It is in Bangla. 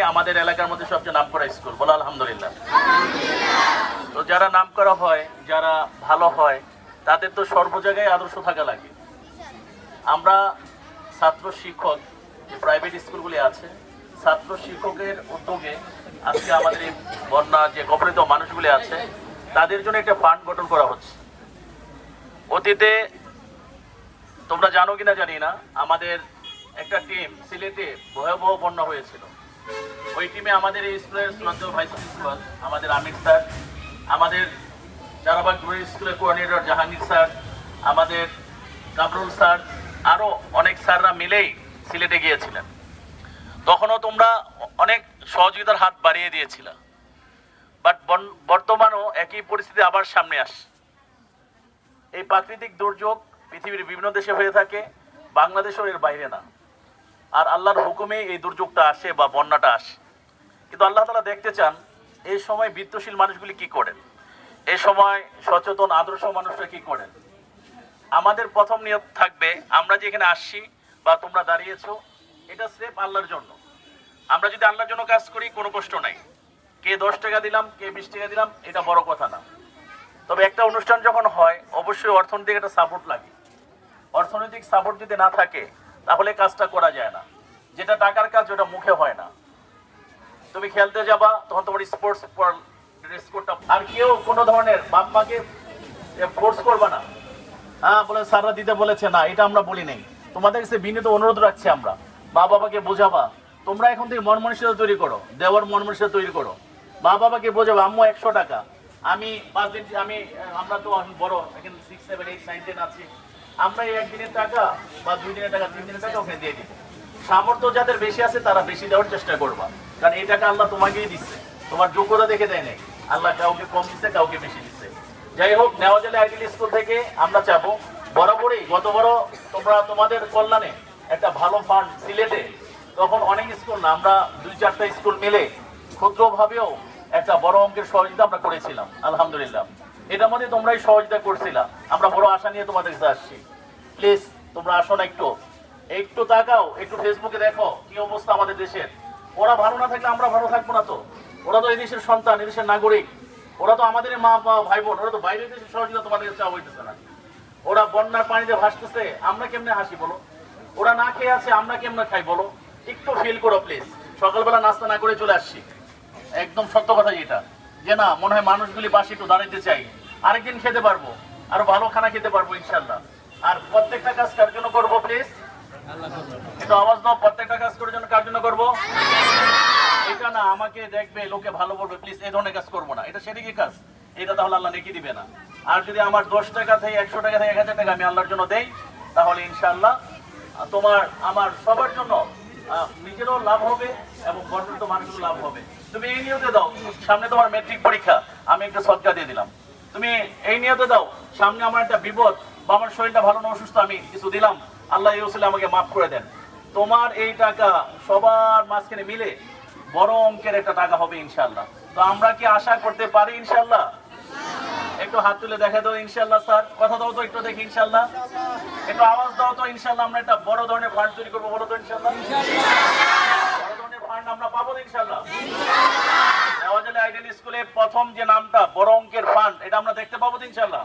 আমাদের এলাকার মধ্যে সবচেয়ে নামকরা স্কুল, বলো আলহামদুলিল্লাহ। তো যারা নামকরা হয়, যারা ভালো হয়, তাদের তো সর্ব জায়গায় আদর্শ থাকা লাগে। আমরা ছাত্র শিক্ষক, যে প্রাইভেট স্কুলগুলি আছে, ছাত্র শিক্ষকের উদ্যোগে আজকে আমাদের এই বন্যা যে কবলিত মানুষগুলি আছে তাদের জন্য একটা ফান্ড গঠন করা হচ্ছে। অতীতে তোমরা জানো কিনা জানি না, আমাদের একটা টিম সিলেটে ভয়াবহ বন্যা হয়েছিল। ওই টিমে আমাদের এই স্কুলের শ্রদ্ধেয় ভাইস প্রিন্সিপাল আমাদের আমির স্যার, আমাদের চারাবাগ রুরাল স্কুলের কোঅর্ডিনেটর জাহাঙ্গীর স্যার, আমাদের কামরুল স্যার, আরও অনেক স্যাররা মিলেই সিলেটে গিয়েছিলেন। তখনও তোমরা অনেক সহযোগিতার হাত বাড়িয়ে দিয়েছিল, বাট বর্তমানও একই পরিস্থিতি আবার সামনে আসে। এই প্রাকৃতিক দুর্যোগ পৃথিবীর বিভিন্ন দেশে হয়ে থাকে, বাংলাদেশের এর বাইরে না। আর আল্লাহর হুকুমে এই দুর্যোগটা আসে বা বন্যাটা আসে। কিন্তু আল্লাহ তাআলা দেখতে চান এই সময় বিত্তশীল মানুষগুলি কি করেন, এই সময় সচেতন আদর্শ মানুষরা কি করেন। আমাদের প্রথম নিয়ত থাকবে, আমরা যেখানে আসছি বা তোমরা দাঁড়িয়েছো, এটা স্রেফ আল্লাহর জন্য। আমরা যদি আল্লাহর জন্য কাজ করি কোনো কষ্ট নাই। কে 10 টাকা দিলাম, কে 20 টাকা দিলাম, এটা বড় কথা না। তবে একটা অনুষ্ঠান যখন হয় অবশ্যই অর্থনৈতিক একটা সাপোর্ট লাগে। অর্থনৈতিক সাপোর্ট যদি না থাকে তাহলে কাজটা করা যায় না। যেটা টাকার কাজ ওটা মুখে হয় না। তুমি খেলতে যাবা তখন তোমার স্পোর্টস ড্রেস কোডটা, আর কেউ কোনো ধরনের বাপ মাকে ফোর্স করবা না। হ্যাঁ বলে স্যাররা দিতে বলেছে না, এটা আমরা বলি নাই। তোমাদের কাছে বিনীত অনুরোধ রাখছি আমরা, মা বাবাকে বোঝাবা। তোমরা এখন থেকে মন মানসিকতা তৈরি করো, দেওয়ার মন মানসিকতা তৈরি করো। মা বাবাকে বোঝাবো, আম্মু 100 টাকা, আমি 5 দিন, আমরা তো বড় এখানে 6, 7, 8, 9, 10 আছি, আমরা এই 1 দিনের টাকা বা 2 দিনের টাকা, 3 দিনের টাকা ওখানে দিয়ে দিব। সামর্থ্য যাদের বেশি আছে তারা বেশি দেওয়ার চেষ্টা করবা, কারণ এই টাকা আল্লাহ তোমাকেই দিচ্ছে, তোমার যোগ্যতা দেখে দেয় নাই। আল্লাহ কাউকে কম দিচ্ছে, কাউকে বেশি দিচ্ছে। যাই হোক, নেওয়াজালি আইডিয়াল স্কুল থেকে আমরা চাবো বরাবরই গত বড় তোমরা তোমাদের কল্যাণে একটা ভালো ফান্ড সিলেটে, তখন অনেক স্কুল না, আমরা 2-4টা স্কুল মিলে ক্ষুদ্রভাবেও একটা বড় অঙ্কের সহযোগিতা আমরা করেছিলাম আলহামদুলিল্লাহ। এটার মধ্যে তোমরাই সহযোগিতা করছিলা। আমরা বড় আশা নিয়ে তোমাদের কাছে আসছি। প্লিজ তোমরা আসো না, একটু তাকাও, একটু ফেসবুকে দেখো কি অবস্থা আমাদের দেশের। ওরা ভালো না থাকলে আমরা ভালো থাকবো না তো। ওরা তো এই দেশের সন্তান, এই দেশের নাগরিক, ওরা তো আমাদের মা ভাই বোন। ওরা তো বাইরের দেশের সহযোগিতা তোমাদের চাওয়া হইতেছে না। ওরা বন্যার পানিতে ভাসতেছে, আমরা কেমনে হাসি বলো? ওরা না খেয়ে আছে, আমরা কেমনে খাই বলো? একটু ফিল করো প্লিজ। সকালবেলা নাস্তা না করে চলে আসছি, একদম সত্য কথা যেটা, যে না মনে হয় মানুষগুলি পাশে একটু দাঁড়াইতে চাই, আরেকদিন খেতে পারবো, আরো ভালো খানা খেতে পারবো ইনশাল্লাহ। আর প্রত্যেকটা কাজ কার জন্য করবো প্লিজ? একটু আওয়াজ দাও, প্রত্যেকটা কাজ করার জন্য কার জন্য করবো? এটা না আমাকে দেখবে লোকে ভালো বলবে, প্লিজ এই ধরনের কাজ করবো না, এটা সেদিকে কাজ, এটা তাহলে আল্লাহ নেকি দিবে না। আর যদি আমার 10 টাকা থেকে 100 টাকা থেকে 1000 টাকা আমি আল্লাহর জন্য দেই, তাহলে ইনশাআল্লাহ তোমার আমার সবার জন্য নিজেরও লাভ হবে এবং বর্ণিত মানুষেরও লাভ হবে। তুমি এই নিয়তে দাও, সামনে তোমার ম্যাট্রিক পরীক্ষা, আমি একটা সদকা দিয়ে দিলাম। তুমি এই নিয়তে দাও, সামনে আমার একটা বিপদ বা আমার শরীরটা ভালো না, অসুস্থ, আমি কিছু দিলাম, আল্লাহ ইউসুলে আমাকে মাফ করে দেন। তোমার এই টাকা সবার মাঝখানে মিলে বড় অঙ্কের একটা টাকা হবে ইনশাআল্লাহ। তো আমরা কি আশা করতে পারি ইনশাআল্লাহ? একটু হাত তুলে দেখা দাও ইনশাআল্লাহ। স্যার কথা দাও তো একটু দেখি ইনশাআল্লাহ, একটু আওয়াজ দাও তো ইনশাআল্লাহ। আমরা একটা বড় ধরনের ফান্ড তৈরি করবো, বড় তো ইনশাআল্লাহ বড় ধরনের ফান্ড আমরা পাবো ইনশাআল্লাহ। নেওয়াজালি আইডিয়াল স্কুলে প্রথম যে নামটা বড় অঙ্কের ফান্ড, এটা আমরা দেখতে পাবো ইনশাআল্লাহ।